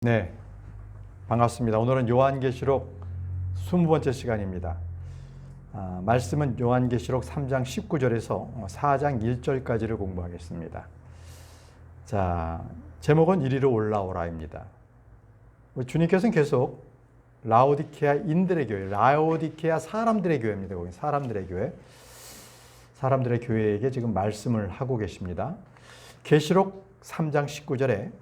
네, 반갑습니다. 오늘은 요한계시록 20번째 시간입니다. 말씀은 요한계시록 3장 19절에서 4장 1절까지를 공부하겠습니다. 자, 제목은 이리로 올라오라입니다. 주님께서는 계속 라오디케아인들의 교회, 라오디케아 사람들의 교회입니다. 거기 사람들의 교회, 사람들의 교회에게 지금 말씀을 하고 계십니다. 계시록 3장 19절에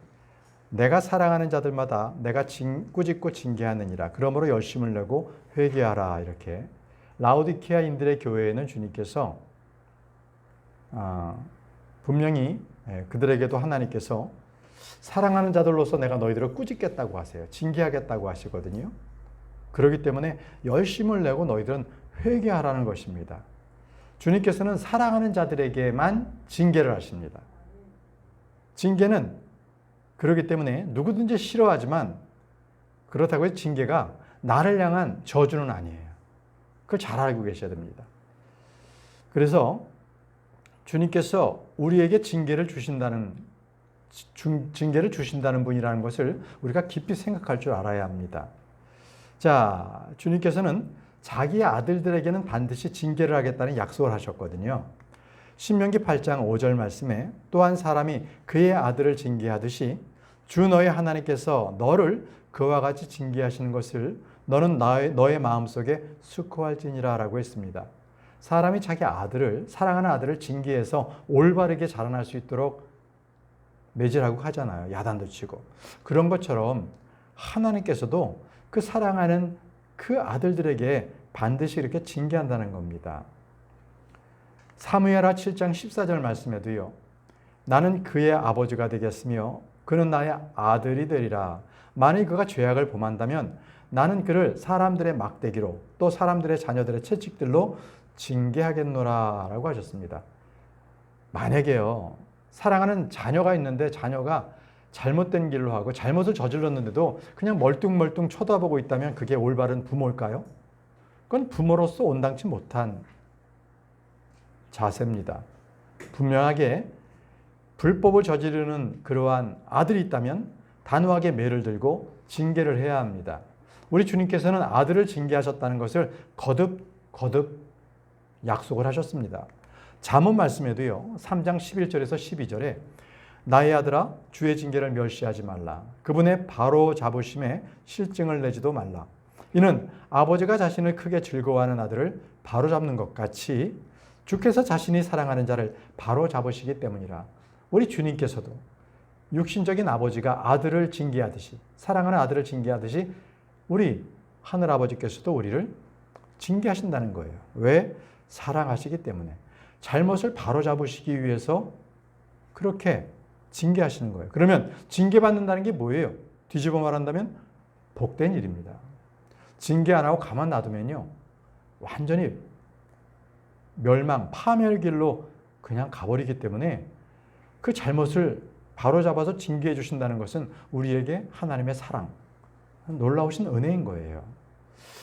내가 사랑하는 자들마다 내가 꾸짖고 징계하느니라. 그러므로 열심을 내고 회개하라. 이렇게 라오디케아인들의 교회에는 주님께서 분명히 그들에게도 하나님께서 사랑하는 자들로서 내가 너희들을 꾸짖겠다고 하세요. 징계하겠다고 하시거든요. 그렇기 때문에 열심을 내고 너희들은 회개하라는 것입니다. 주님께서는 사랑하는 자들에게만 징계를 하십니다. 징계는 그렇기 때문에 누구든지 싫어하지만 그렇다고 해서 징계가 나를 향한 저주는 아니에요. 그걸 잘 알고 계셔야 됩니다. 그래서 주님께서 우리에게 징계를 주신다는 분이라는 것을 우리가 깊이 생각할 줄 알아야 합니다. 자, 주님께서는 자기 아들들에게는 반드시 징계를 하겠다는 약속을 하셨거든요. 신명기 8장 5절 말씀에 또한 사람이 그의 아들을 징계하듯이 주 너의 하나님께서 너를 그와 같이 징계하시는 것을 너는 너의 마음속에 숙고할지니라 라고 했습니다. 사람이 자기 아들을, 사랑하는 아들을 징계해서 올바르게 자라날 수 있도록 매질하고 하잖아요. 야단도 치고. 그런 것처럼 하나님께서도 그 사랑하는 그 아들들에게 반드시 이렇게 징계한다는 겁니다. 사무엘하 7장 14절 말씀에도요. 나는 그의 아버지가 되겠으며 그는 나의 아들이 되리라. 만일 그가 죄악을 범한다면 나는 그를 사람들의 막대기로 또 사람들의 자녀들의 채찍들로 징계하겠노라 라고 하셨습니다. 만약에요. 사랑하는 자녀가 있는데 자녀가 잘못된 길로 하고 잘못을 저질렀는데도 그냥 멀뚱멀뚱 쳐다보고 있다면 그게 올바른 부모일까요? 그건 부모로서 온당치 못한 자세입니다. 분명하게 불법을 저지르는 그러한 아들이 있다면 단호하게 매를 들고 징계를 해야 합니다. 우리 주님께서는 아들을 징계하셨다는 것을 거듭 약속을 하셨습니다. 잠언 말씀에도요. 3장 11절에서 12절에 나의 아들아 주의 징계를 멸시하지 말라. 그분의 바로 잡으심에 실증을 내지도 말라. 이는 아버지가 자신을 크게 즐거워하는 아들을 바로 잡는 것 같이 주께서 자신이 사랑하는 자를 바로 잡으시기 때문이라. 우리 주님께서도 육신적인 아버지가 아들을 징계하듯이, 사랑하는 아들을 징계하듯이 우리 하늘 아버지께서도 우리를 징계하신다는 거예요. 왜? 사랑하시기 때문에. 잘못을 바로 잡으시기 위해서 그렇게 징계하시는 거예요. 그러면 징계받는다는 게 뭐예요? 뒤집어 말한다면 복된 일입니다. 징계 안 하고 가만 놔두면요. 완전히 멸망, 파멸 길로 그냥 가버리기 때문에 그 잘못을 바로잡아서 징계해 주신다는 것은 우리에게 하나님의 사랑, 놀라우신 은혜인 거예요.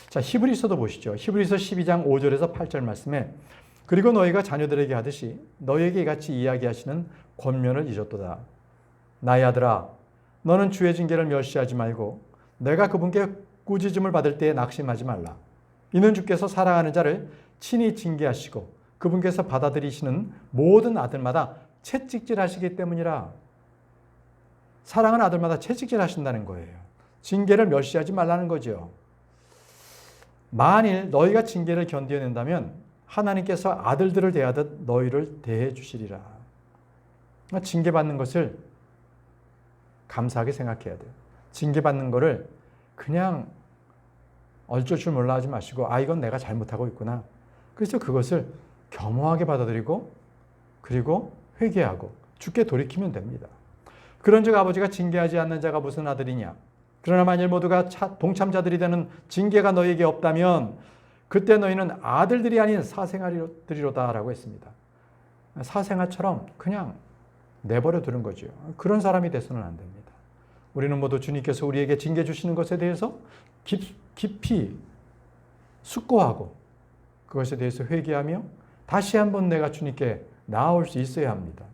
자, 히브리서도 보시죠. 히브리서 12장 5절에서 8절 말씀에 그리고 너희가 자녀들에게 하듯이 너희에게 이같이 이야기하시는 권면을 잊었도다. 나의 아들아, 너는 주의 징계를 멸시하지 말고 내가 그분께 꾸짖음을 받을 때에 낙심하지 말라. 이는 주께서 사랑하는 자를 친히 징계하시고 그분께서 받아들이시는 모든 아들마다 채찍질 하시기 때문이라. 사랑하는 아들마다 채찍질 하신다는 거예요. 징계를 멸시하지 말라는 거죠. 만일 너희가 징계를 견뎌낸다면 하나님께서 아들들을 대하듯 너희를 대해 주시리라. 징계받는 것을 감사하게 생각해야 돼요. 징계받는 거를 그냥 어쩔 줄 몰라 하지 마시고 이건 내가 잘못하고 있구나. 그래서 그것을 겸허하게 받아들이고 그리고 회개하고 주께 돌이키면 됩니다. 그런즉 아버지가 징계하지 않는 자가 무슨 아들이냐. 그러나 만일 모두가 동참자들이 되는 징계가 너희에게 없다면 그때 너희는 아들들이 아닌 사생아들이로다 라고 했습니다. 사생아처럼 그냥 내버려 두는 거죠. 그런 사람이 돼서는 안 됩니다. 우리는 모두 주님께서 우리에게 징계 주시는 것에 대해서 깊이 숙고하고 그것에 대해서 회개하며 다시 한번 내가 주님께 나아올 수 있어야 합니다.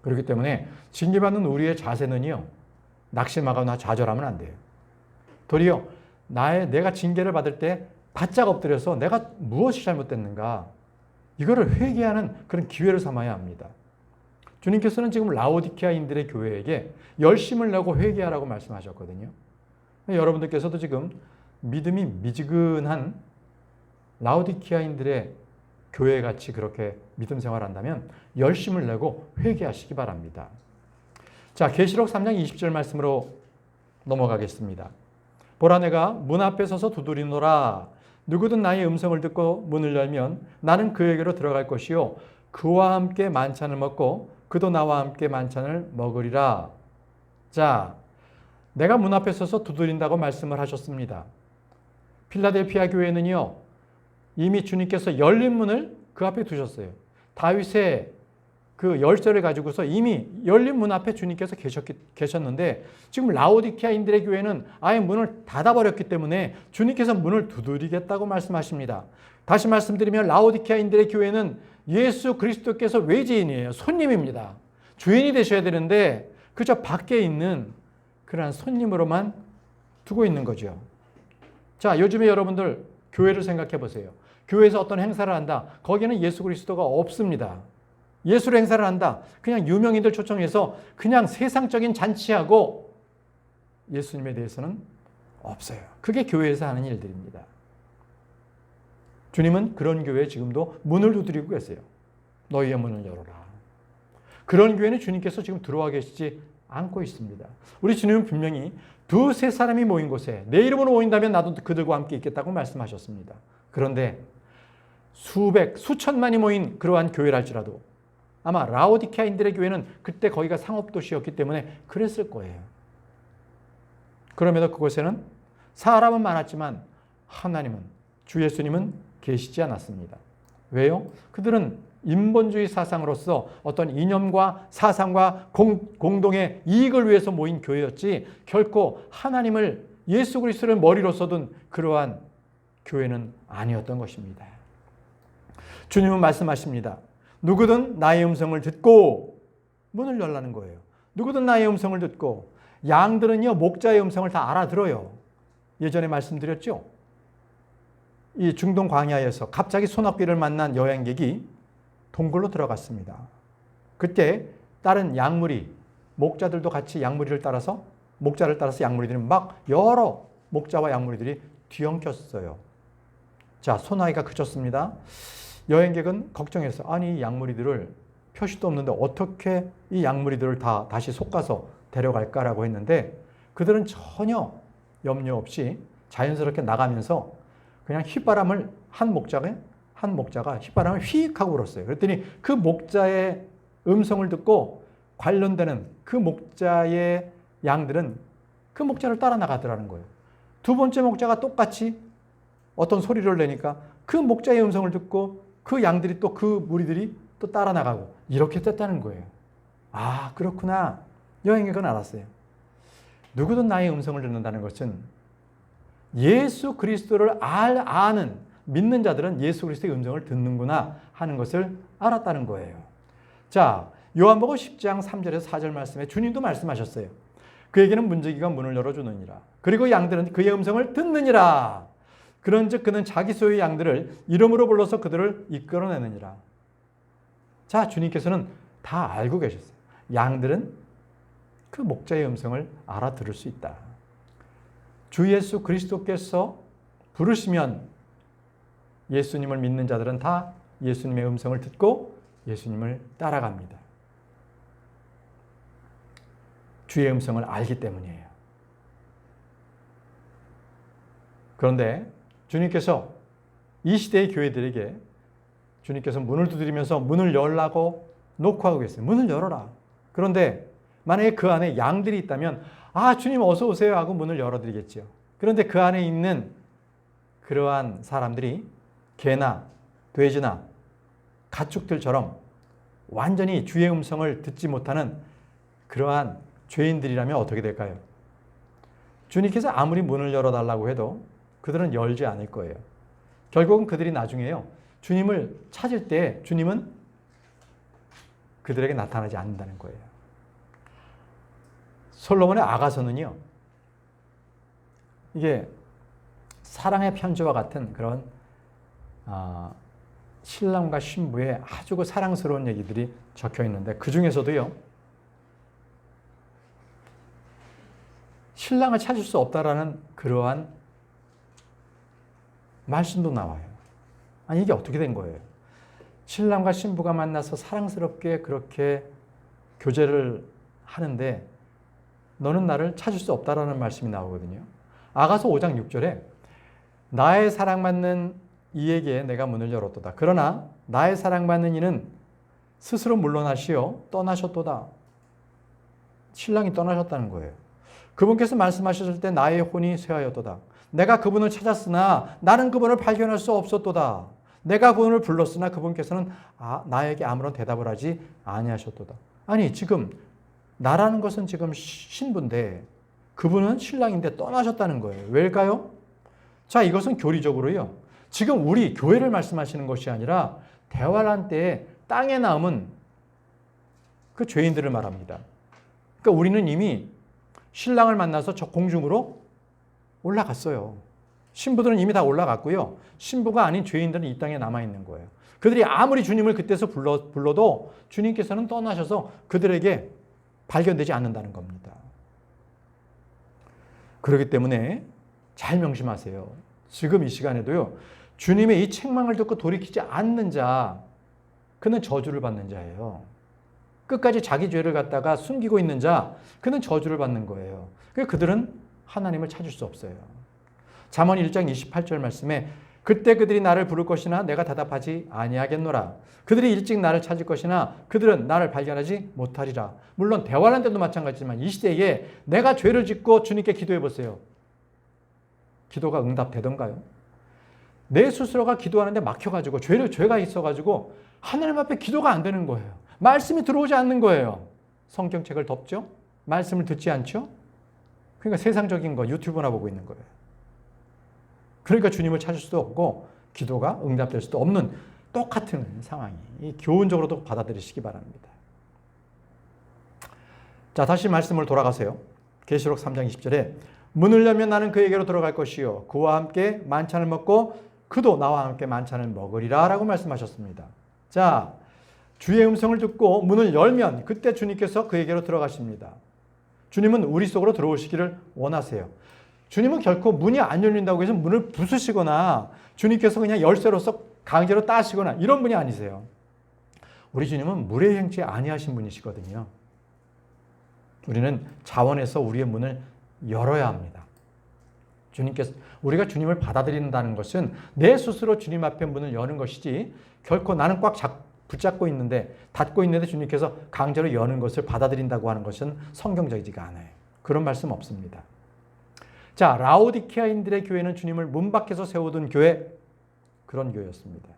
그렇기 때문에 징계받는 우리의 자세는요. 낙심하거나 좌절하면 안 돼요. 도리어 내가 징계를 받을 때 바짝 엎드려서 내가 무엇이 잘못됐는가 이거를 회개하는 그런 기회를 삼아야 합니다. 주님께서는 지금 라오디케아인들의 교회에게 열심을 내고 회개하라고 말씀하셨거든요. 여러분들께서도 지금 믿음이 미지근한 라오디케아인들의 교회같이 그렇게 믿음 생활한다면 열심을 내고 회개하시기 바랍니다. 자, 계시록 3장 20절 말씀으로 넘어가겠습니다. 보라 내가 문 앞에 서서 두드리노라. 누구든 나의 음성을 듣고 문을 열면 나는 그에게로 들어갈 것이요 그와 함께 만찬을 먹고 그도 나와 함께 만찬을 먹으리라. 자, 내가 문 앞에 서서 두드린다고 말씀을 하셨습니다. 필라델피아 교회는요, 이미 주님께서 열린 문을 그 앞에 두셨어요. 다윗의 그 열쇠를 가지고서 이미 열린 문 앞에 주님께서 계셨는데 지금 라오디케아인들의 교회는 아예 문을 닫아버렸기 때문에 주님께서 문을 두드리겠다고 말씀하십니다. 다시 말씀드리면 라오디케아인들의 교회는 예수 그리스도께서 외지인이에요. 손님입니다. 주인이 되셔야 되는데 그저 밖에 있는 그러한 손님으로만 두고 있는 거죠. 자, 요즘에 여러분들 교회를 생각해 보세요. 교회에서 어떤 행사를 한다. 거기는 예수 그리스도가 없습니다. 예술 행사를 한다. 그냥 유명인들 초청해서 그냥 세상적인 잔치하고 예수님에 대해서는 없어요. 그게 교회에서 하는 일들입니다. 주님은 그런 교회에 지금도 문을 두드리고 계세요. 너희의 문을 열어라. 그런 교회는 주님께서 지금 들어와 계시지 않고 있습니다. 우리 주님은 분명히 두세 사람이 모인 곳에 내 이름으로 모인다면 나도 그들과 함께 있겠다고 말씀하셨습니다. 그런데 수백, 수천만이 모인 그러한 교회랄지라도 아마 라오디케아인들의 교회는 그때 거기가 상업도시였기 때문에 그랬을 거예요. 그럼에도 그곳에는 사람은 많았지만 하나님은, 주 예수님은 계시지 않았습니다. 왜요? 그들은 인본주의 사상으로서 어떤 이념과 사상과 공동의 이익을 위해서 모인 교회였지 결코 하나님을 예수 그리스도를 머리로 써둔 그러한 교회는 아니었던 것입니다. 주님은 말씀하십니다. 누구든 나의 음성을 듣고 문을 열라는 거예요. 누구든 나의 음성을 듣고 양들은요 목자의 음성을 다 알아들어요. 예전에 말씀드렸죠. 이 중동 광야에서 갑자기 소낙비를 만난 여행객이 동굴로 들어갔습니다. 그때 다른 양무리, 목자들도 같이 양무리를 따라서 목자를 따라서 양무리들이 막 여러 목자와 양무리들이 뒤엉켰어요. 자, 소나기가 그쳤습니다. 여행객은 걱정했어요. 아니, 이 양무리들을 표시도 없는데 어떻게 이 양무리들을 다 다시 솎아서 데려갈까라고 했는데 그들은 전혀 염려 없이 자연스럽게 나가면서 그냥 휘바람을 한 목자가 휘바람을 휙 하고 불었어요. 그랬더니 그 목자의 음성을 듣고 관련되는 그 목자의 양들은 그 목자를 따라 나가더라는 거예요. 두 번째 목자가 똑같이 어떤 소리를 내니까 그 목자의 음성을 듣고 그 양들이 또 그 무리들이 또 따라 나가고 이렇게 됐다는 거예요. 아, 그렇구나. 여행객은 알았어요. 누구든 나의 음성을 듣는다는 것은 예수 그리스도를 아는 믿는 자들은 예수 그리스도의 음성을 듣는구나 하는 것을 알았다는 거예요. 자, 요한복음 10장 3절에서 4절 말씀에 주님도 말씀하셨어요. 그에게는 문지기가 문을 열어주느니라. 그리고 양들은 그의 음성을 듣느니라. 그런즉 그는 자기 소유의 양들을 이름으로 불러서 그들을 이끌어내느니라. 자, 주님께서는 다 알고 계셨어요. 양들은 그 목자의 음성을 알아들을 수 있다. 주 예수 그리스도께서 부르시면 예수님을 믿는 자들은 다 예수님의 음성을 듣고 예수님을 따라갑니다. 주의 음성을 알기 때문이에요. 그런데 주님께서 이 시대의 교회들에게 주님께서 문을 두드리면서 문을 열라고 녹화하고 계세요. 문을 열어라. 그런데 만약에 그 안에 양들이 있다면 아, 주님 어서 오세요 하고 문을 열어드리겠죠. 그런데 그 안에 있는 그러한 사람들이 개나 돼지나 가축들처럼 완전히 주의 음성을 듣지 못하는 그러한 죄인들이라면 어떻게 될까요? 주님께서 아무리 문을 열어달라고 해도 그들은 열지 않을 거예요. 결국은 그들이 나중에요. 주님을 찾을 때 주님은 그들에게 나타나지 않는다는 거예요. 솔로몬의 아가서는요, 이게 사랑의 편지와 같은 그런 신랑과 신부의 아주 그 사랑스러운 얘기들이 적혀 있는데, 그 중에서도요, 신랑을 찾을 수 없다라는 그러한 말씀도 나와요. 아니, 이게 어떻게 된 거예요? 신랑과 신부가 만나서 사랑스럽게 그렇게 교제를 하는데 너는 나를 찾을 수 없다라는 말씀이 나오거든요. 아가서 5장 6절에 나의 사랑받는 이에게 내가 문을 열었도다. 그러나 나의 사랑받는 이는 스스로 물러나시어 떠나셨도다. 신랑이 떠나셨다는 거예요. 그분께서 말씀하셨을 때 나의 혼이 쇠하였도다. 내가 그분을 찾았으나 나는 그분을 발견할 수 없었도다. 내가 그분을 불렀으나 그분께서는 나에게 아무런 대답을 하지 아니하셨도다. 아니, 지금 나라는 것은 지금 신부인데 그분은 신랑인데 떠나셨다는 거예요. 왜일까요? 자, 이것은 교리적으로요, 지금 우리 교회를 말씀하시는 것이 아니라 대환란 때에 땅에 남은 그 죄인들을 말합니다. 그러니까 우리는 이미 신랑을 만나서 저 공중으로 올라갔어요. 신부들은 이미 다 올라갔고요. 신부가 아닌 죄인들은 이 땅에 남아있는 거예요. 그들이 아무리 주님을 그때서 불러도 주님께서는 떠나셔서 그들에게 발견되지 않는다는 겁니다. 그렇기 때문에 잘 명심하세요. 지금 이 시간에도요, 주님의 이 책망을 듣고 돌이키지 않는 자, 그는 저주를 받는 자예요. 끝까지 자기 죄를 갖다가 숨기고 있는 자, 그는 저주를 받는 거예요. 그들은 하나님을 찾을 수 없어요. 잠언 1장 28절 말씀에 그때 그들이 나를 부를 것이나 내가 대답하지 아니하겠노라. 그들이 일찍 나를 찾을 것이나 그들은 나를 발견하지 못하리라. 물론 대환란 때도 마찬가지지만 이 시대에 내가 죄를 짓고 주님께 기도해 보세요. 기도가 응답되던가요? 내 스스로가 기도하는데 막혀가지고 죄가 있어가지고 하나님 앞에 기도가 안 되는 거예요. 말씀이 들어오지 않는 거예요. 성경책을 덮죠? 말씀을 듣지 않죠? 그러니까 세상적인 거 유튜브나 보고 있는 거예요. 그러니까 주님을 찾을 수도 없고 기도가 응답될 수도 없는 똑같은 상황이 교훈적으로도 받아들이시기 바랍니다. 자, 다시 말씀을 돌아가세요. 계시록 3장 20절에 문을 열면 나는 그에게로 들어갈 것이요 그와 함께 만찬을 먹고 그도 나와 함께 만찬을 먹으리라 라고 말씀하셨습니다. 자, 주의 음성을 듣고 문을 열면 그때 주님께서 그에게로 들어가십니다. 주님은 우리 속으로 들어오시기를 원하세요. 주님은 결코 문이 안 열린다고 해서 문을 부수시거나 주님께서 그냥 열쇠로서 강제로 따시거나 이런 분이 아니세요. 우리 주님은 물에 행치 아니하신 분이시거든요. 우리는 자원해서 우리의 문을 열어야 합니다. 우리가 주님을 받아들인다는 것은 내 스스로 주님 앞에 문을 여는 것이지 결코 나는 꽉 붙잡고 있는데 닫고 있는데 주님께서 강제로 여는 것을 받아들인다고 하는 것은 성경적이지가 않아요. 그런 말씀 없습니다. 자, 라오디케아인들의 교회는 주님을 문 밖에서 세워둔 교회, 그런 교회였습니다.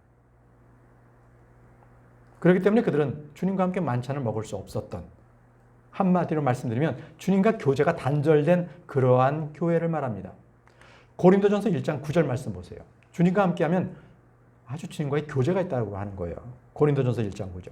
그렇기 때문에 그들은 주님과 함께 만찬을 먹을 수 없었던, 한마디로 말씀드리면 주님과 교제가 단절된 그러한 교회를 말합니다. 고린도전서 1장 9절 말씀 보세요. 주님과 함께하면 아주 주님과의 교제가 있다고 하는 거예요. 고린도전서 1장 9절.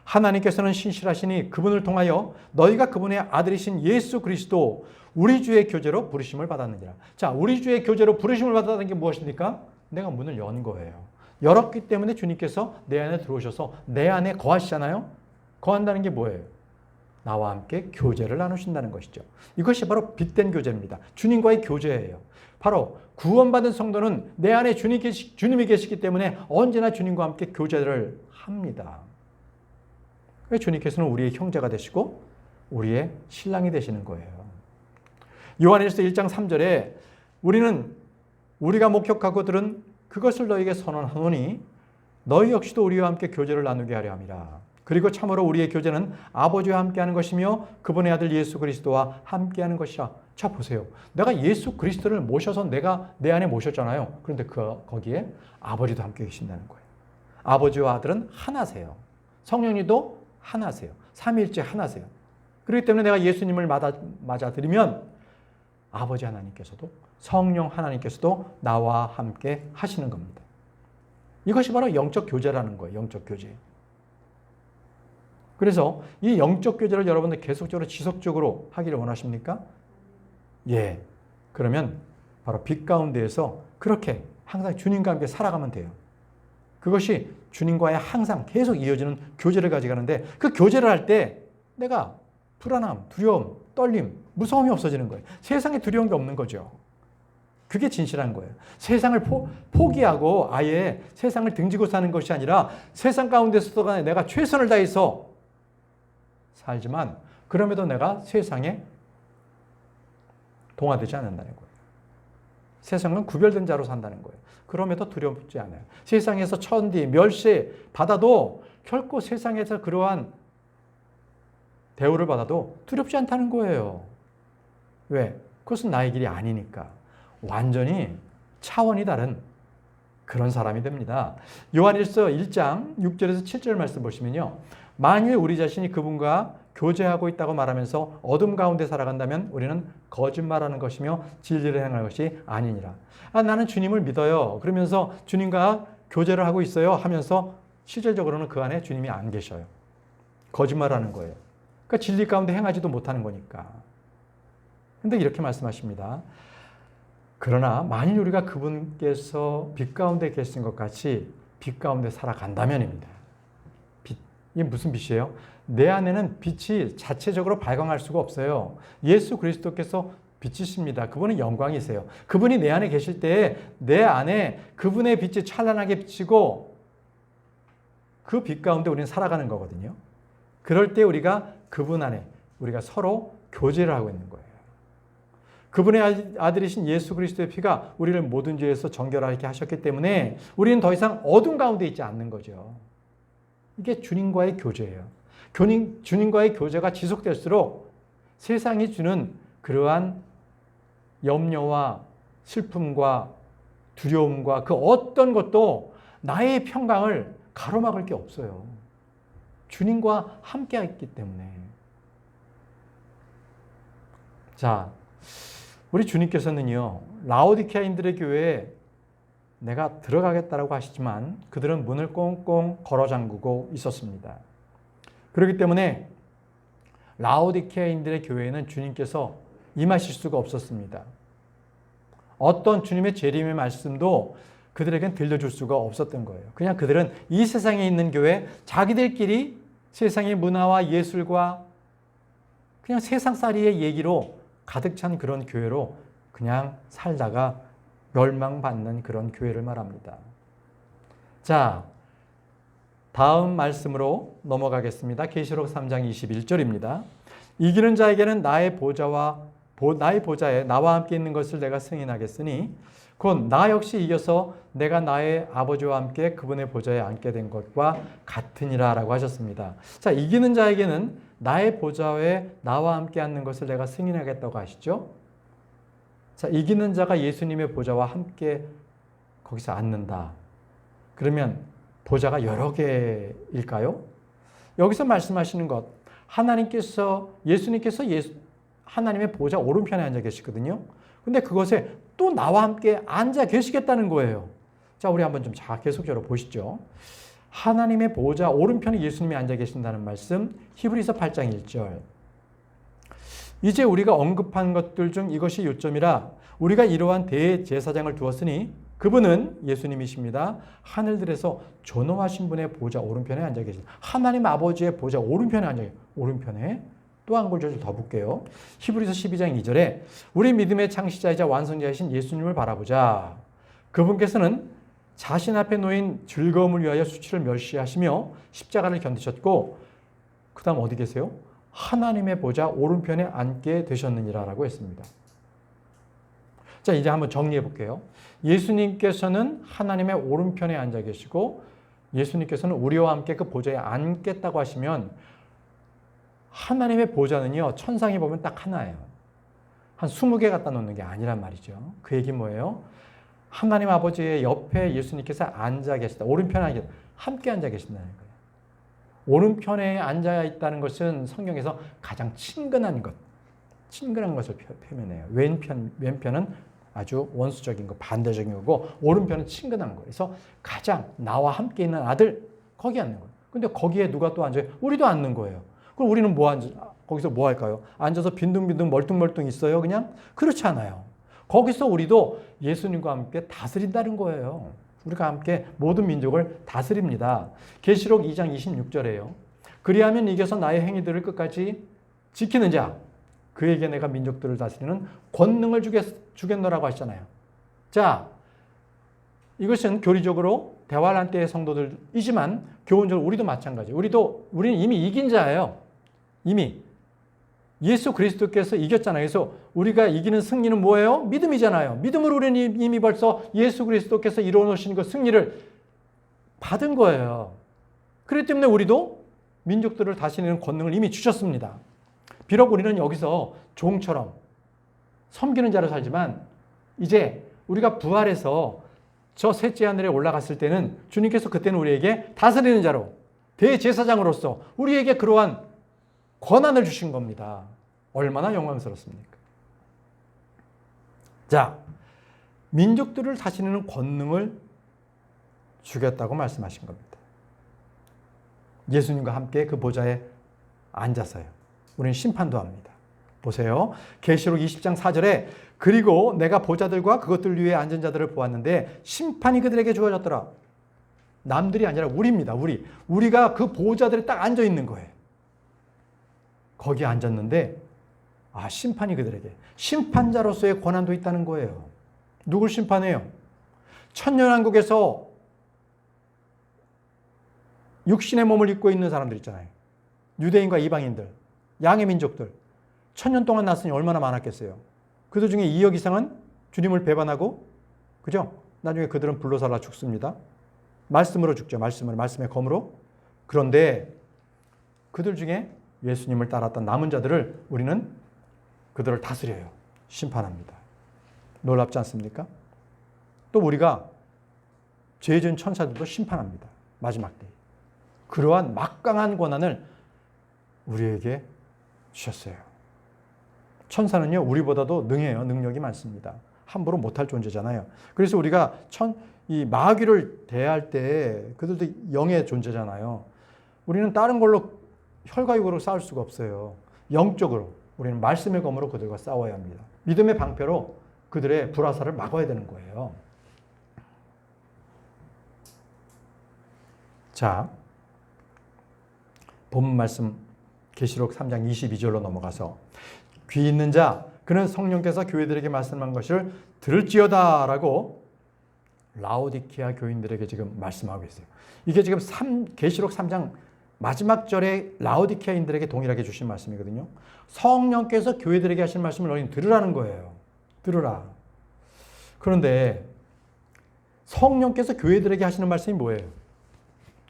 하나님께서는 신실하시니 그분을 통하여 너희가 그분의 아들이신 예수 그리스도 우리 주의 교제로 부르심을 받았느니라. 자, 우리 주의 교제로 부르심을 받았다는 게 무엇입니까? 내가 문을 연 거예요. 열었기 때문에 주님께서 내 안에 들어오셔서 내 안에 거하시잖아요. 거한다는 게 뭐예요? 나와 함께 교제를 나누신다는 것이죠. 이것이 바로 빛된 교제입니다. 주님과의 교제예요. 바로 구원받은 성도는 내 안에 주님이 계시기 때문에 언제나 주님과 함께 교제를 합니다. 주님께서는 우리의 형제가 되시고 우리의 신랑이 되시는 거예요. 요한일서 1장 3절에 우리가 목격하고 들은 그것을 너희에게 선언하노니 너희 역시도 우리와 함께 교제를 나누게 하려 함이라. 그리고 참으로 우리의 교제는 아버지와 함께하는 것이며 그분의 아들 예수 그리스도와 함께하는 것이라. 자, 보세요. 내가 예수 그리스도를 모셔서 내가 내 안에 모셨잖아요. 그런데 거기에 아버지도 함께 계신다는 거예요. 아버지와 아들은 하나세요. 성령님도 하나세요. 삼위일체 하나세요. 그렇기 때문에 내가 예수님을 맞아들이면 아버지 하나님께서도 성령 하나님께서도 나와 함께 하시는 겁니다. 이것이 바로 영적 교제라는 거예요. 영적 교제. 그래서 이 영적 교제를 여러분들 계속적으로 지속적으로 하기를 원하십니까? 예. 그러면 바로 빛 가운데에서 그렇게 항상 주님과 함께 살아가면 돼요. 그것이 주님과의 항상 계속 이어지는 교제를 가져가는데 그 교제를 할 때 내가 불안함, 두려움, 떨림, 무서움이 없어지는 거예요. 세상에 두려운 게 없는 거죠. 그게 진실한 거예요. 세상을 포기하고 아예 세상을 등지고 사는 것이 아니라 세상 가운데서도 내가 최선을 다해서 살지만 그럼에도 내가 세상에 동화되지 않는다는 거예요. 세상은 구별된 자로 산다는 거예요. 그럼에도 두렵지 않아요. 세상에서 천디, 멸시 받아도 결코 세상에서 그러한 대우를 받아도 두렵지 않다는 거예요. 왜? 그것은 나의 길이 아니니까. 완전히 차원이 다른 그런 사람이 됩니다. 요한일서 1장 6절에서 7절 말씀 보시면요. 만일 우리 자신이 그분과 교제하고 있다고 말하면서 어둠 가운데 살아간다면 우리는 거짓말하는 것이며 진리를 행할 것이 아니니라. 나는 주님을 믿어요. 그러면서 주님과 교제를 하고 있어요 하면서 실질적으로는 그 안에 주님이 안 계셔요. 거짓말하는 거예요. 그러니까 진리 가운데 행하지도 못하는 거니까. 근데 이렇게 말씀하십니다. 그러나 만일 우리가 그분께서 빛 가운데 계신 것 같이 빛 가운데 살아간다면입니다. 빛, 이게 무슨 빛이에요? 내 안에는 빛이 자체적으로 발광할 수가 없어요. 예수 그리스도께서 빛이십니다. 그분은 영광이세요. 그분이 내 안에 계실 때 내 안에 그분의 빛이 찬란하게 비치고 그 빛 가운데 우리는 살아가는 거거든요. 그럴 때 우리가 그분 안에 우리가 서로 교제를 하고 있는 거예요. 그분의 아들이신 예수 그리스도의 피가 우리를 모든 죄에서 정결하게 하셨기 때문에 우리는 더 이상 어둠 가운데 있지 않는 거죠. 이게 주님과의 교제예요. 주님과의 교제가 지속될수록 세상이 주는 그러한 염려와 슬픔과 두려움과 그 어떤 것도 나의 평강을 가로막을 게 없어요. 주님과 함께 했기 때문에. 자, 우리 주님께서는요, 라오디게아인들의 교회에 내가 들어가겠다라고 하시지만 그들은 문을 꽁꽁 걸어 잠그고 있었습니다. 그렇기 때문에 라오디게아인들의 교회에는 주님께서 임하실 수가 없었습니다. 어떤 주님의 재림의 말씀도 그들에겐 들려줄 수가 없었던 거예요. 그냥 그들은 이 세상에 있는 교회, 자기들끼리 세상의 문화와 예술과 그냥 세상살이의 얘기로 가득 찬 그런 교회로 그냥 살다가 멸망받는 그런 교회를 말합니다. 자, 다음 말씀으로 넘어가겠습니다. 계시록 3장 21절입니다. 이기는 자에게는 나의 보좌에 나와 함께 있는 것을 내가 승인하겠으니 곧 나 역시 이겨서 내가 나의 아버지와 함께 그분의 보좌에 앉게 된 것과 같으니라 라고 하셨습니다. 자, 이기는 자에게는 나의 보좌에 나와 함께 앉는 것을 내가 승인하겠다고 하시죠. 자, 이기는 자가 예수님의 보좌와 함께 거기서 앉는다. 그러면 보좌가 여러 개일까요? 여기서 말씀하시는 것, 예수님께서 하나님의 보좌 오른편에 앉아 계시거든요. 근데 그것에 또 나와 함께 앉아 계시겠다는 거예요. 자, 우리 한번 좀 계속적으로 보시죠. 하나님의 보좌 오른편에 예수님이 앉아 계신다는 말씀, 히브리서 8장 1절. 이제 우리가 언급한 것들 중 이것이 요점이라 우리가 이러한 대제사장을 두었으니 그분은 예수님이십니다. 하늘들에서 존엄하신 분의 보좌 오른편에 앉아 계신 하나님 아버지의 보좌 오른편에 앉아 계신 오른편에 또 한 구절 더 볼게요. 히브리서 12장 2절에 우리 믿음의 창시자이자 완성자이신 예수님을 바라보자. 그분께서는 자신 앞에 놓인 즐거움을 위하여 수치를 멸시하시며 십자가를 견디셨고 그 다음 어디 계세요? 하나님의 보좌 오른편에 앉게 되셨느니라 라고 했습니다. 자, 이제 한번 정리해 볼게요. 예수님께서는 하나님의 오른편에 앉아 계시고 예수님께서는 우리와 함께 그 보좌에 앉겠다고 하시면 하나님의 보좌는요, 천상에 보면 딱 하나예요. 한 20개 갖다 놓는 게 아니란 말이죠. 그 얘기 뭐예요? 하나님 아버지의 옆에 예수님께서 앉아 계시다. 오른편에 함께 앉아 계신다는 거예요. 오른편에 앉아 있다는 것은 성경에서 가장 친근한 것을 표현해요. 왼편은 아주 원수적인 거, 반대적인 거고 오른편은 친근한 거예요. 그래서 가장 나와 함께 있는 아들, 거기 앉는 거예요. 근데 거기에 누가 또 앉아요? 우리도 앉는 거예요. 그럼 우리는 거기서 뭐 할까요? 앉아서 빈둥빈둥 멀뚱멀뚱 있어요? 그냥? 그렇지 않아요. 거기서 우리도 예수님과 함께 다스린다는 거예요. 우리가 함께 모든 민족을 다스립니다. 계시록 2장 26절에요. 그리하면 이겨서 나의 행위들을 끝까지 지키는 자, 그에게 내가 민족들을 다스리는 권능을 주겠노라고 하시잖아요. 자, 이것은 교리적으로 대환란 때의 성도들이지만 교훈적으로 우리도 마찬가지예요. 우리는 이미 이긴 자예요. 이미 예수 그리스도께서 이겼잖아요. 그래서 우리가 이기는 승리는 뭐예요? 믿음이잖아요. 믿음으로 우리는 이미 벌써 예수 그리스도께서 이루어놓으신 그 승리를 받은 거예요. 그렇기 때문에 우리도 민족들을 다스리는 권능을 이미 주셨습니다. 비록 우리는 여기서 종처럼 섬기는 자로 살지만 이제 우리가 부활해서 저 셋째 하늘에 올라갔을 때는 주님께서 그때는 우리에게 다스리는 자로 대제사장으로서 우리에게 그러한 권한을 주신 겁니다. 얼마나 영광스럽습니까? 자, 민족들을 다스리는 권능을 주겠다고 말씀하신 겁니다. 예수님과 함께 그 보좌에 앉아서요. 우리는 심판도 합니다. 보세요. 계시록 20장 4절에 그리고 내가 보좌들과 그것들 위에 앉은 자들을 보았는데 심판이 그들에게 주어졌더라. 남들이 아니라 우리입니다. 우리가 그 보좌들에 딱 앉아 있는 거예요. 거기에 앉았는데 심판이 그들에게 심판자로서의 권한도 있다는 거예요. 누굴 심판해요? 천년왕국에서 육신의 몸을 입고 있는 사람들 있잖아요. 유대인과 이방인들, 양의 민족들. 1000년 동안 났으니 얼마나 많았겠어요. 그들 중에 2억 이상은 주님을 배반하고, 그죠? 나중에 그들은 불로 살아 죽습니다. 말씀으로 죽죠. 말씀의 검으로. 그런데 그들 중에 예수님을 따랐던 남은 자들을 우리는 그들을 다스려요. 심판합니다. 놀랍지 않습니까? 또 우리가 죄 지은 천사들도 심판합니다. 마지막 때. 그러한 막강한 권한을 우리에게 주셨어요. 천사는요, 우리보다도 능해요. 능력이 많습니다. 함부로 못할 존재잖아요. 그래서 우리가 이 마귀를 대할 때 그들도 영의 존재잖아요. 우리는 다른 걸로 혈과 육으로 싸울 수가 없어요. 영적으로 우리는 말씀의 검으로 그들과 싸워야 합니다. 믿음의 방패로 그들의 불화살을 막아야 되는 거예요. 자, 본문 말씀 계시록 3장 22절로 넘어가서 귀 있는 자 그는 성령께서 교회들에게 말씀한 것을 들을지어다 라고 라오디키아 교인들에게 지금 말씀하고 있어요. 이게 지금 계시록 3장 마지막 절에 라오디키아인들에게 동일하게 주신 말씀이거든요. 성령께서 교회들에게 하신 말씀을 너희는 들으라는 거예요. 들으라. 그런데 성령께서 교회들에게 하시는 말씀이 뭐예요?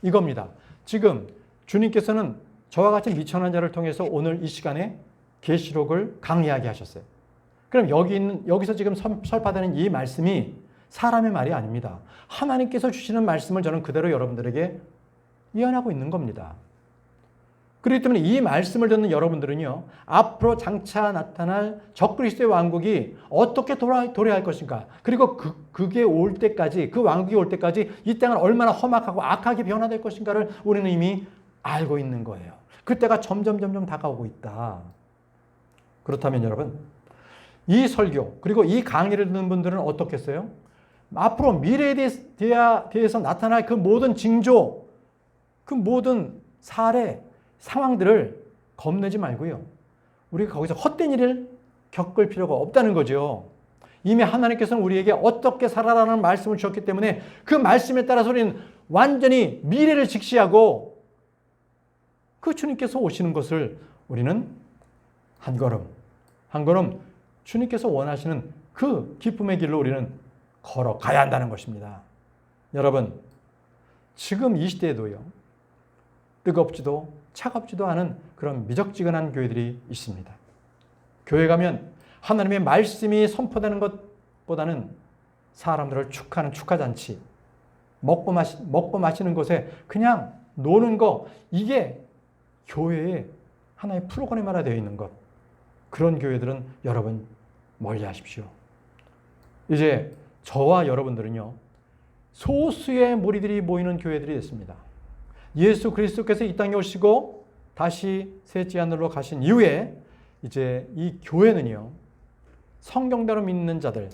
이겁니다. 지금 주님께서는 저와 같은 미천한 자를 통해서 오늘 이 시간에 계시록을 강의하게 하셨어요. 그럼 여기서 지금 설파되는 이 말씀이 사람의 말이 아닙니다. 하나님께서 주시는 말씀을 저는 그대로 여러분들에게 예언하고 있는 겁니다. 그렇기 때문에 이 말씀을 듣는 여러분들은요, 앞으로 장차 나타날 적그리스도의 왕국이 어떻게 도래할 것인가, 그리고 그게 올 때까지, 그 왕국이 올 때까지 이 땅은 얼마나 험악하고 악하게 변화될 것인가를 우리는 이미 알고 있는 거예요. 그때가 점점 다가오고 있다. 그렇다면 여러분, 이 설교 그리고 이 강의를 듣는 분들은 어떻겠어요? 앞으로 미래에 대해서 나타날 그 모든 징조, 그 모든 사례, 상황들을 겁내지 말고요. 우리가 거기서 헛된 일을 겪을 필요가 없다는 거죠. 이미 하나님께서는 우리에게 어떻게 살아라는 말씀을 주셨기 때문에 그 말씀에 따라서 우리는 완전히 미래를 직시하고 그 주님께서 오시는 것을 우리는 한 걸음 주님께서 원하시는 그 기쁨의 길로 우리는 걸어가야 한다는 것입니다. 여러분, 지금 이 시대에도요, 뜨겁지도 차갑지도 않은 그런 미적지근한 교회들이 있습니다. 교회 가면 하나님의 말씀이 선포되는 것보다는 사람들을 축하하는 축하잔치, 먹고 마시는 곳에 그냥 노는 거, 이게 교회의 하나의 프로그램화가 되어 있는 것. 그런 교회들은 여러분 멀리 하십시오. 이제 저와 여러분들은요, 소수의 무리들이 모이는 교회들이 됐습니다. 예수 그리스도께서 이 땅에 오시고 다시 셋째 하늘로 가신 이후에 이제 이 교회는요, 성경대로 믿는 자들,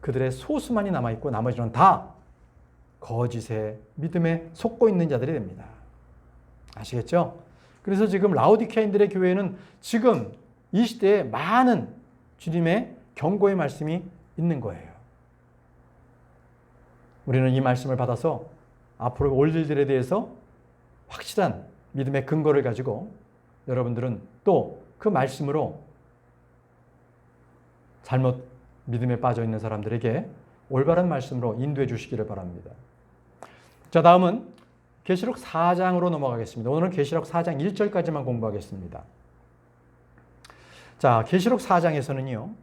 그들의 소수만이 남아있고 나머지는 다 거짓의 믿음에 속고 있는 자들이 됩니다. 아시겠죠? 그래서 지금 라오디케아인들의 교회는 지금 이 시대에 많은 주님의 경고의 말씀이 있는 거예요. 우리는 이 말씀을 받아서 앞으로 올 일들에 대해서 확실한 믿음의 근거를 가지고 여러분들은 또 그 말씀으로 잘못 믿음에 빠져 있는 사람들에게 올바른 말씀으로 인도해 주시기를 바랍니다. 자, 다음은 계시록 4장으로 넘어가겠습니다. 오늘은 계시록 4장 1절까지만 공부하겠습니다. 자, 계시록 4장에서는요,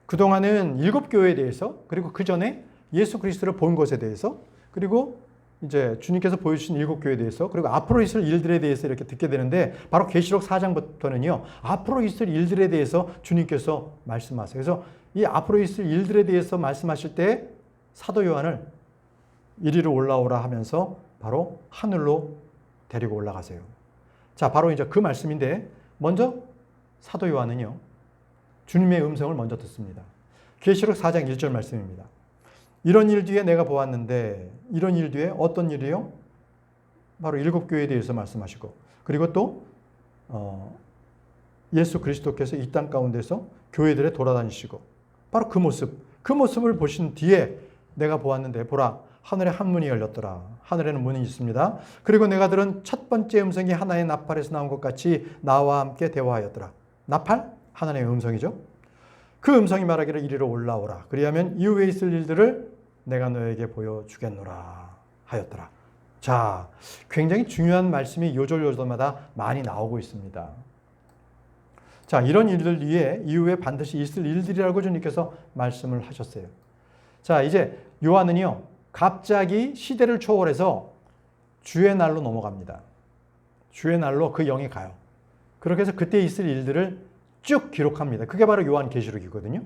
그동안은 7교회에 대해서, 그리고 그 전에 예수 그리스도를 본 것에 대해서, 그리고 이제 주님께서 보여주신 7교회에 대해서, 그리고 앞으로 있을 일들에 대해서 이렇게 듣게 되는데, 바로 계시록 4장부터는요, 앞으로 있을 일들에 대해서 주님께서 말씀하세요. 그래서 이 앞으로 있을 일들에 대해서 말씀하실 때 사도 요한을 이리로 올라오라 하면서 바로 하늘로 데리고 올라가세요. 자, 바로 이제 그 말씀인데, 먼저 사도 요한은요, 주님의 음성을 먼저 듣습니다. 계시록 4장 1절 말씀입니다. 이런 일 뒤에 내가 보았는데, 이런 일 뒤에 어떤 일이요? 바로 7교회에 대해서 말씀하시고, 그리고 또 예수 그리스도께서 이 땅 가운데서 교회들에 돌아다니시고, 바로 그 모습을 보신 뒤에 내가 보았는데, 보라, 하늘에 한 문이 열렸더라. 하늘에는 문이 있습니다. 그리고 내가 들은 첫 번째 음성이 하나의 나팔에서 나온 것 같이 나와 함께 대화하였더라. 나팔? 하나님의 음성이죠. 그 음성이 말하기를 이리로 올라오라. 그리하면 이후에 있을 일들을 내가 너에게 보여주겠노라 하였더라. 자, 굉장히 중요한 말씀이 요절요절마다 많이 나오고 있습니다. 자, 이런 일들 위에 이후에 반드시 있을 일들이라고 주님께서 말씀을 하셨어요. 자, 이제 요한은요, 갑자기 시대를 초월해서 주의 날로 넘어갑니다. 주의 날로 그 영이 가요. 그렇게 해서 그때 있을 일들을 쭉 기록합니다. 그게 바로 요한계시록이거든요.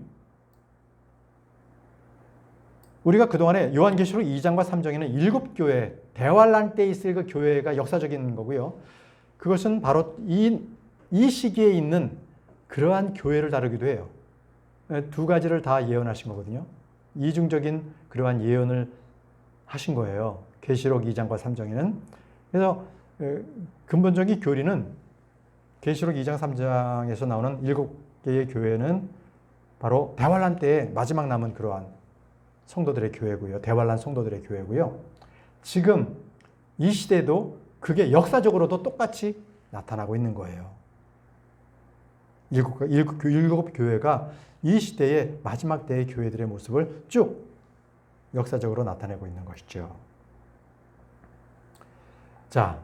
우리가 그동안에 요한계시록 2장과 3장에는 7교회, 대환란 때 있을 그 교회가 역사적인 거고요. 그것은 바로 이 시기에 있는 그러한 교회를 다루기도 해요. 두 가지를 다 예언하신 거거든요. 이중적인 그러한 예언을 하신 거예요. 계시록 2장과 3장에는. 그래서 근본적인 교리는 계시록 2장 3장에서 나오는 7개의 교회는 바로 대환란 때에 마지막 남은 그러한 성도들의 교회고요. 대환란 성도들의 교회고요. 지금 이 시대도 그게 역사적으로도 똑같이 나타나고 있는 거예요. 7교회가 이 시대의 마지막 때의 교회들의 모습을 쭉 역사적으로 나타내고 있는 것이죠. 자,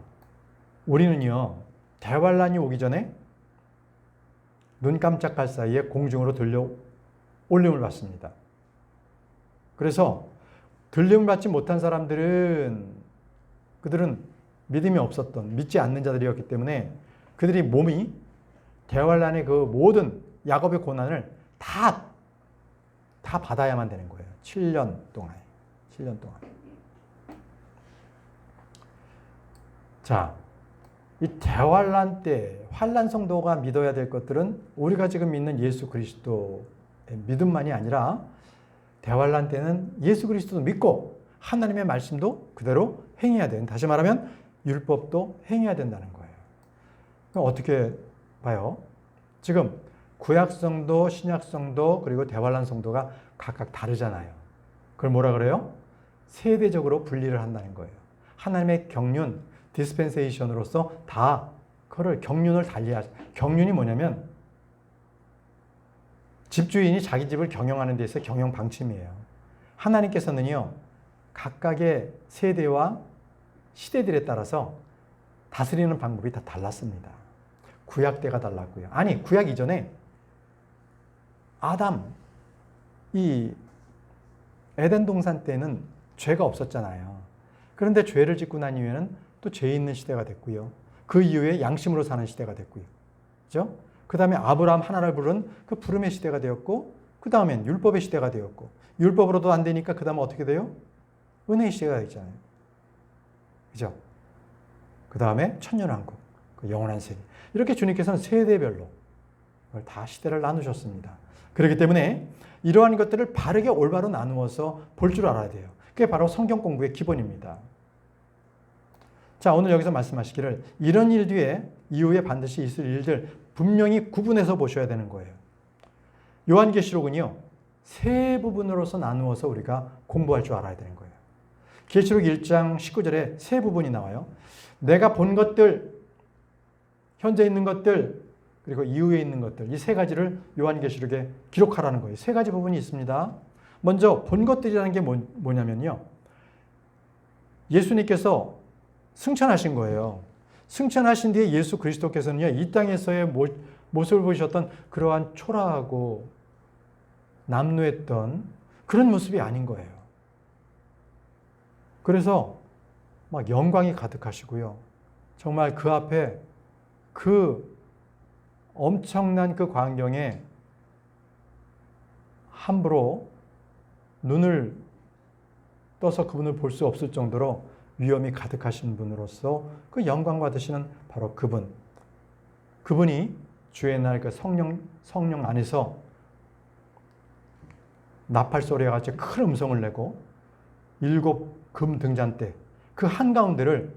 우리는요, 대환란이 오기 전에 눈 깜짝할 사이에 공중으로 들려 올림을 받습니다. 그래서 들림을 받지 못한 사람들은 그들은 믿음이 없었던, 믿지 않는 자들이었기 때문에 그들이 몸이 대환란의 그 모든 야곱의 고난을 다 받아야만 되는 거예요. 7년 동안. 자, 이 대환란 때 환란 성도가 믿어야 될 것들은 우리가 지금 믿는 예수 그리스도의 믿음만이 아니라 대환란 때는 예수 그리스도도 믿고 하나님의 말씀도 그대로 행해야 되는, 다시 말하면 율법도 행해야 된다는 거예요. 그럼 어떻게 봐요? 지금 구약 성도, 신약 성도, 그리고 대환란 성도가 각각 다르잖아요. 그걸 뭐라 그래요? 세대적으로 분리를 한다는 거예요. 하나님의 경륜, 디스펜세이션으로서 다 그걸 경륜을 달리하죠. 경륜이 뭐냐면 집주인이 자기 집을 경영하는 데 있어 경영 방침이에요. 하나님께서는요, 각각의 세대와 시대들에 따라서 다스리는 방법이 다 달랐습니다. 구약 때가 달랐고요. 아니, 구약 이전에 아담, 이 에덴 동산 때는 죄가 없었잖아요. 그런데 죄를 짓고 난 이후에는 또 죄 있는 시대가 됐고요. 그 이후에 양심으로 사는 시대가 됐고요. 그죠? 그 다음에 아브라함 하나를 부른 그 부름의 시대가 되었고, 그 다음엔 율법의 시대가 되었고, 율법으로도 안 되니까 그 다음에 어떻게 돼요? 은혜의 시대가 있잖아요. 그죠? 그 그 다음에 천년왕국, 그 영원한 세계. 이렇게 주님께서는 세대별로 다 시대를 나누셨습니다. 그렇기 때문에 이러한 것들을 바르게 올바로 나누어서 볼 줄 알아야 돼요. 그게 바로 성경 공부의 기본입니다. 자, 오늘 여기서 말씀하시기를 이런 일 뒤에 이후에 반드시 있을 일들 분명히 구분해서 보셔야 되는 거예요. 요한계시록은요, 세 부분으로서 나누어서 우리가 공부할 줄 알아야 되는 거예요. 계시록 1장 19절에 세 부분이 나와요. 내가 본 것들, 현재 있는 것들, 그리고 이후에 있는 것들, 이 세 가지를 요한계시록에 기록하라는 거예요. 세 가지 부분이 있습니다. 먼저 본 것들이라는 게 뭐냐면요, 예수님께서 승천하신 거예요. 승천하신 뒤에 예수 그리스도께서는요, 이 땅에서의 모습을 보이셨던 그러한 초라하고 남루했던 그런 모습이 아닌 거예요. 그래서 막 영광이 가득하시고요. 정말 그 앞에 그 엄청난 그 광경에 함부로 눈을 떠서 그분을 볼 수 없을 정도로 위엄이 가득하신 분으로서 그 영광 받으시는 바로 그분이 주의 날 그 성령 안에서 나팔 소리와 같이 큰 음성을 내고 7 금 등잔대 그 한가운데를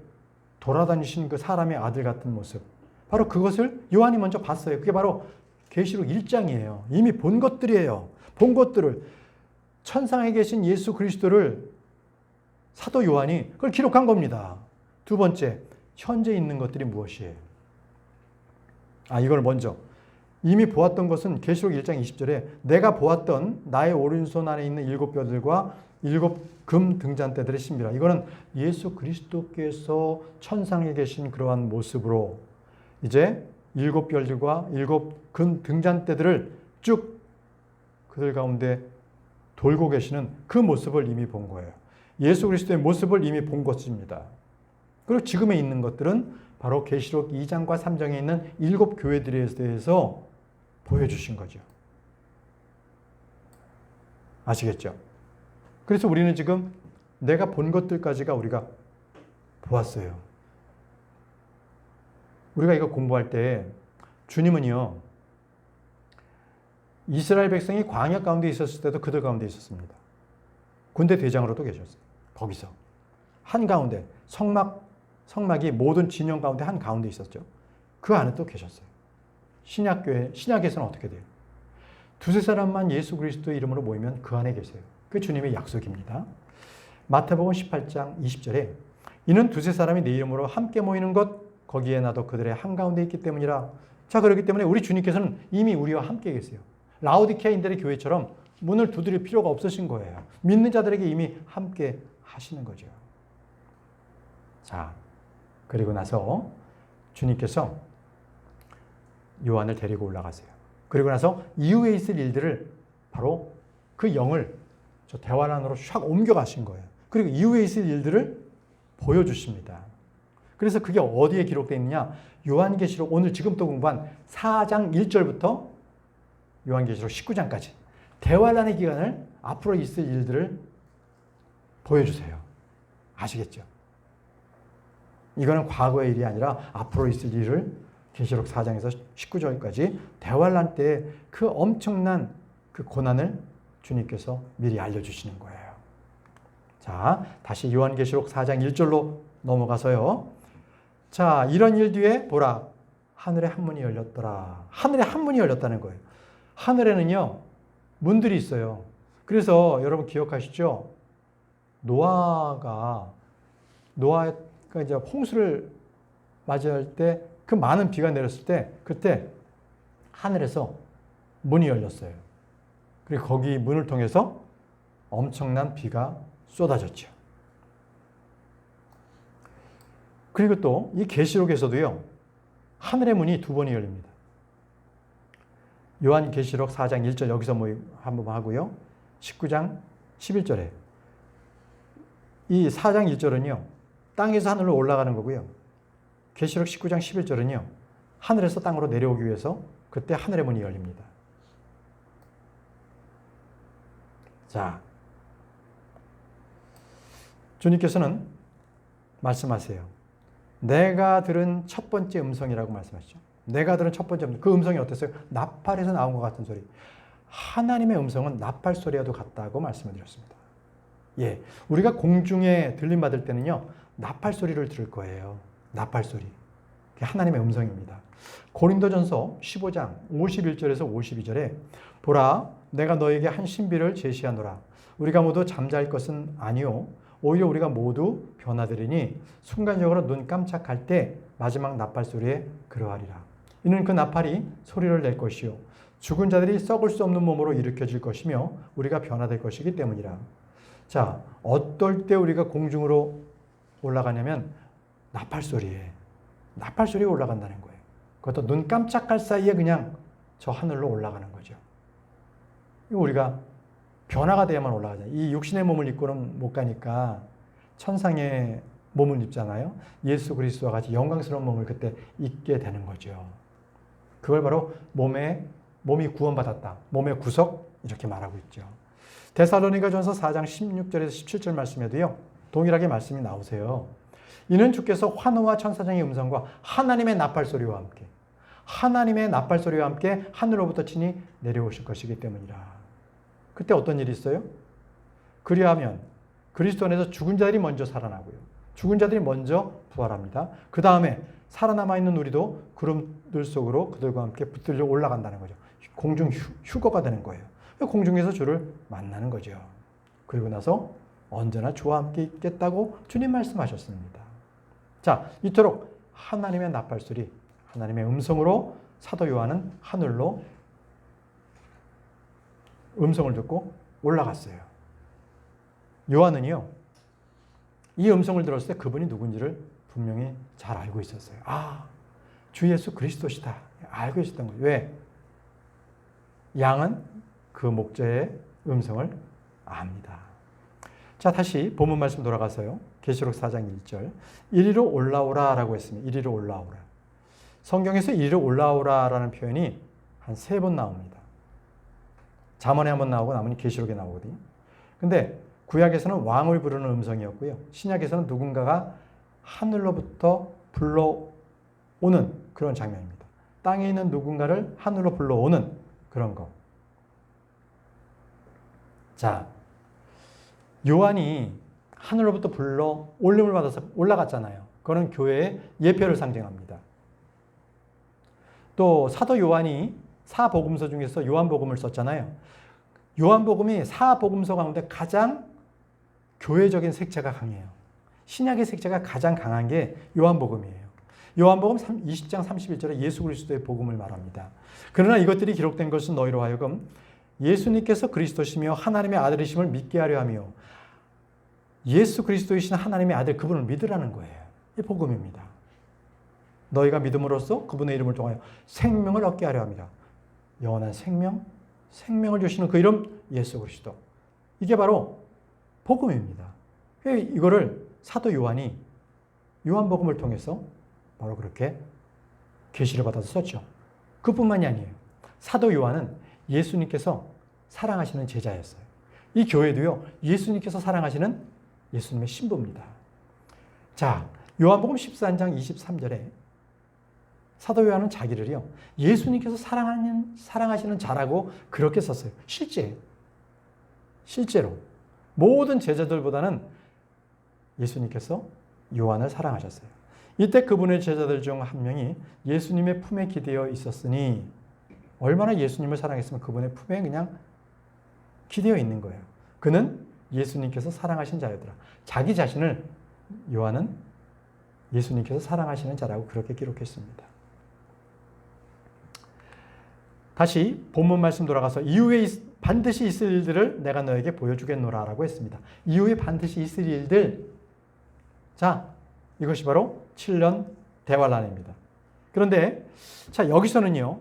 돌아다니신 그 사람의 아들 같은 모습, 바로 그것을 요한이 먼저 봤어요. 그게 바로 계시록 1장이에요. 이미 본 것들이에요. 본 것들을, 천상에 계신 예수 그리스도를 사도 요한이 그걸 기록한 겁니다. 두 번째, 현재 있는 것들이 무엇이에요? 이걸 먼저 이미 보았던 것은 계시록 1장 20절에 내가 보았던 나의 오른손 안에 있는 7 뼈들과 7 금 등잔대들의 신비라. 이거는 예수 그리스도께서 천상에 계신 그러한 모습으로 이제 7 별들과 7 금 등잔대들을 쭉 그들 가운데 돌고 계시는 그 모습을 이미 본 거예요. 예수 그리스도의 모습을 이미 본 것입니다. 그리고 지금에 있는 것들은 바로 계시록 2장과 3장에 있는 7 교회들에 대해서 보여주신 거죠. 아시겠죠? 그래서 우리는 지금 내가 본 것들까지가 우리가 보았어요. 우리가 이거 공부할 때 주님은요, 이스라엘 백성이 광야 가운데 있었을 때도 그들 가운데 있었습니다. 군대 대장으로도 계셨어요. 거기서 한가운데 성막이 모든 진영 가운데 한가운데 있었죠. 그 안에 또 계셨어요. 신약에서는 어떻게 돼요? 두세 사람만 예수 그리스도의 이름으로 모이면 그 안에 계세요. 그 주님의 약속입니다. 마태복음 18장 20절에 이는 두세 사람이 내 이름으로 함께 모이는 것 거기에 나도 그들의 한가운데 있기 때문이라. 자, 그렇기 때문에 우리 주님께서는 이미 우리와 함께 계세요. 라오디케아인들의 교회처럼 문을 두드릴 필요가 없으신 거예요. 믿는 자들에게 이미 함께 하시는 거죠. 자, 그리고 나서 주님께서 요한을 데리고 올라가세요. 그리고 나서 이후에 있을 일들을 바로 그 영을 저 대화란으로 샥 옮겨가신 거예요. 그리고 이후에 있을 일들을 보여주십니다. 그래서 그게 어디에 기록되어 있느냐? 요한계시록 오늘 지금부터 공부한 4장 1절부터 요한계시록 19장까지 대환란의 기간을 앞으로 있을 일들을 보여주세요. 아시겠죠? 이거는 과거의 일이 아니라 앞으로 있을 일을 계시록 4장에서 19절까지 대환란 때 그 엄청난 그 고난을 주님께서 미리 알려주시는 거예요. 자, 다시 요한계시록 4장 1절로 넘어가서요. 자, 이런 일 뒤에 보라, 하늘에 한 문이 열렸더라. 하늘에 한 문이 열렸다는 거예요. 하늘에는요, 문들이 있어요. 그래서 여러분 기억하시죠? 노아가 이제 홍수를 맞이할 때 그 많은 비가 내렸을 때 그때 하늘에서 문이 열렸어요. 그리고 거기 문을 통해서 엄청난 비가 쏟아졌죠. 그리고 또 이 계시록에서도요, 하늘의 문이 2번이 열립니다. 요한계시록 4장 1절 여기서 한번 하고요. 19장 11절에 이 4장 1절은요, 땅에서 하늘로 올라가는 거고요. 계시록 19장 11절은요, 하늘에서 땅으로 내려오기 위해서 그때 하늘의 문이 열립니다. 자, 주님께서는 말씀하세요. 내가 들은 첫 번째 음성이라고 말씀하시죠. 내가 들은 첫 번째 음성. 그 음성이 어땠어요? 나팔에서 나온 것 같은 소리. 하나님의 음성은 나팔 소리와도 같다고 말씀을 드렸습니다. 예, 우리가 공중에 들림 받을 때는요, 나팔 소리를 들을 거예요. 나팔 소리. 그게 하나님의 음성입니다. 고린도전서 15장 51절에서 52절에 보라, 내가 너에게 한 신비를 제시하노라. 우리가 모두 잠잘 것은 아니요, 오히려 우리가 모두 변화되리니 순간적으로 눈 깜짝할 때 마지막 나팔 소리에 그러하리라. 이는 그 나팔이 소리를 낼 것이요, 죽은 자들이 썩을 수 없는 몸으로 일으켜질 것이며 우리가 변화될 것이기 때문이라. 자, 어떨 때 우리가 공중으로 올라가냐면 나팔 소리에 올라간다는 거예요. 그것도 눈 깜짝할 사이에 그냥 저 하늘로 올라가는 거죠. 우리가 변화가 돼야만 올라가잖아요. 이 육신의 몸을 입고는 못 가니까 천상의 몸을 입잖아요. 예수 그리스도와 같이 영광스러운 몸을 그때 입게 되는 거죠. 그걸 바로 몸이 구원받았다. 몸의 구속, 이렇게 말하고 있죠. 데살로니가전서 4장 16절에서 17절 말씀에도요, 동일하게 말씀이 나오세요. 이는 주께서 환호와 천사장의 음성과 하나님의 나팔 소리와 함께 하늘로부터 친히 내려오실 것이기 때문이라. 그때 어떤 일이 있어요? 그리하면 그리스도 안에서 죽은 자들이 먼저 살아나고요, 죽은 자들이 먼저 부활합니다. 그 다음에 살아남아있는 우리도 구름들 속으로 그들과 함께 붙들려 올라간다는 거죠. 공중 휴거가 되는 거예요. 공중에서 주를 만나는 거죠. 그리고 나서 언제나 주와 함께 있겠다고 주님 말씀하셨습니다. 자, 이토록 하나님의 나팔소리, 하나님의 음성으로 사도 요한은 하늘로 음성을 듣고 올라갔어요. 요한은요, 이 음성을 들었을 때 그분이 누군지를 분명히 잘 알고 있었어요. 아, 주 예수 그리스도시다. 알고 있었던 거예요. 왜? 양은 그 목자의 음성을 압니다. 자, 다시 본문 말씀 돌아가서요. 계시록 4장 1절. 이리로 올라오라 라고 했습니다. 이리로 올라오라. 성경에서 이리로 올라오라 라는 표현이 한 3번 나옵니다. 잠언에 한번 나오고 나머지 계시록에 나오거든요. 근데 구약에서는 왕을 부르는 음성이었고요. 신약에서는 누군가가 하늘로부터 불러오는 그런 장면입니다. 땅에 있는 누군가를 하늘로 불러오는 그런 거. 자, 요한이 하늘로부터 불러 올림을 받아서 올라갔잖아요. 그거는 교회의 예표를 상징합니다. 또 사도 요한이 사복음서 중에서 요한복음을 썼잖아요. 요한복음이 사복음서 가운데 가장 교회적인 색채가 강해요. 신약의 색채가 가장 강한 게 요한복음이에요. 요한복음 20장 31절에 예수 그리스도의 복음을 말합니다. 그러나 이것들이 기록된 것은 너희로 하여금 예수님께서 그리스도시며 하나님의 아들이심을 믿게 하려 하며, 예수 그리스도이신 하나님의 아들 그분을 믿으라는 거예요. 이 복음입니다. 너희가 믿음으로써 그분의 이름을 통하여 생명을 얻게 하려 합니다. 영원한 생명을 주시는 그 이름 예수 그리스도. 이게 바로 복음입니다. 이거를 사도 요한이 요한복음을 통해서 바로 그렇게 계시를 받아서 썼죠. 그뿐만이 아니에요. 사도 요한은 예수님께서 사랑하시는 제자였어요. 이 교회도요, 예수님께서 사랑하시는 예수님의 신부입니다. 자, 요한복음 14장 23절에 사도 요한은 자기를요, 예수님께서 사랑하시는 자라고 그렇게 썼어요. 실제로 모든 제자들보다는 예수님께서 요한을 사랑하셨어요. 이때 그분의 제자들 중 한 명이 예수님의 품에 기대어 있었으니, 얼마나 예수님을 사랑했으면 그분의 품에 그냥 기대어 있는 거예요. 그는 예수님께서 사랑하신 자였더라. 자기 자신을 요한은 예수님께서 사랑하시는 자라고 그렇게 기록했습니다. 다시 본문 말씀 돌아가서 이후에 반드시 있을 일들을 내가 너에게 보여주겠노라 라고 했습니다. 이후에 반드시 있을 일들. 자, 이것이 바로 7년 대환란입니다. 그런데 자, 여기서는요,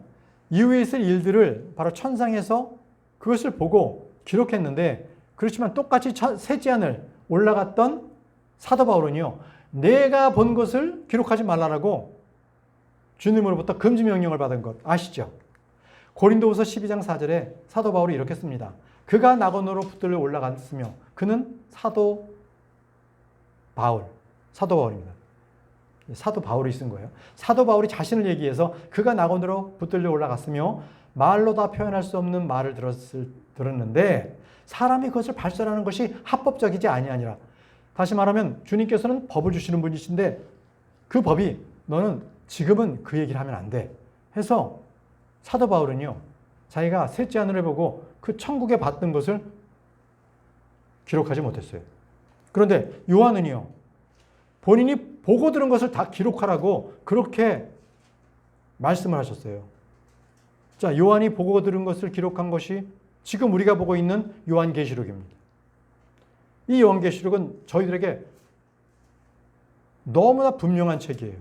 이후에 있을 일들을 바로 천상에서 그것을 보고 기록했는데, 그렇지만 똑같이 셋째 하늘 올라갔던 사도 바울은요, 내가 본 것을 기록하지 말라라고 주님으로부터 금지 명령을 받은 것 아시죠? 고린도후서 12장 4절에 사도 바울이 이렇게 씁니다. 그가 낙원으로 붙들려 올라갔으며, 그는 사도 바울입니다. 사도 바울이 쓴 거예요. 사도 바울이 자신을 얘기해서 그가 낙원으로 붙들려 올라갔으며 말로 다 표현할 수 없는 말을 들었는데 사람이 그것을 발설하는 것이 합법적이지 아니하니라. 다시 말하면 주님께서는 법을 주시는 분이신데 그 법이 너는 지금은 그 얘기를 하면 안 돼 해서 사도 바울은요 자기가 셋째 하늘을 보고 그 천국에 봤던 것을 기록하지 못했어요. 그런데 요한은요 본인이 보고 들은 것을 다 기록하라고 그렇게 말씀을 하셨어요. 자, 요한이 보고 들은 것을 기록한 것이 지금 우리가 보고 있는 요한계시록입니다. 이 요한계시록은 저희들에게 너무나 분명한 책이에요.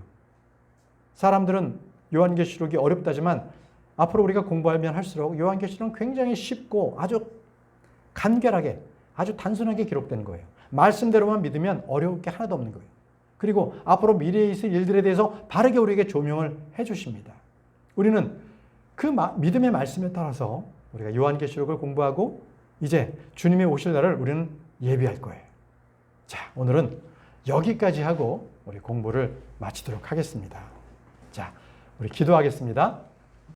사람들은 요한계시록이 어렵다지만 앞으로 우리가 공부하면 할수록 요한계시록은 굉장히 쉽고 아주 간결하게 아주 단순하게 기록된 거예요. 말씀대로만 믿으면 어려울 게 하나도 없는 거예요. 그리고 앞으로 미래에 있을 일들에 대해서 바르게 우리에게 조명을 해 주십니다. 우리는 그 믿음의 말씀에 따라서 우리가 요한계시록을 공부하고 이제 주님의 오실 날을 우리는 예비할 거예요. 자, 오늘은 여기까지 하고 우리 공부를 마치도록 하겠습니다. 자, 우리 기도하겠습니다.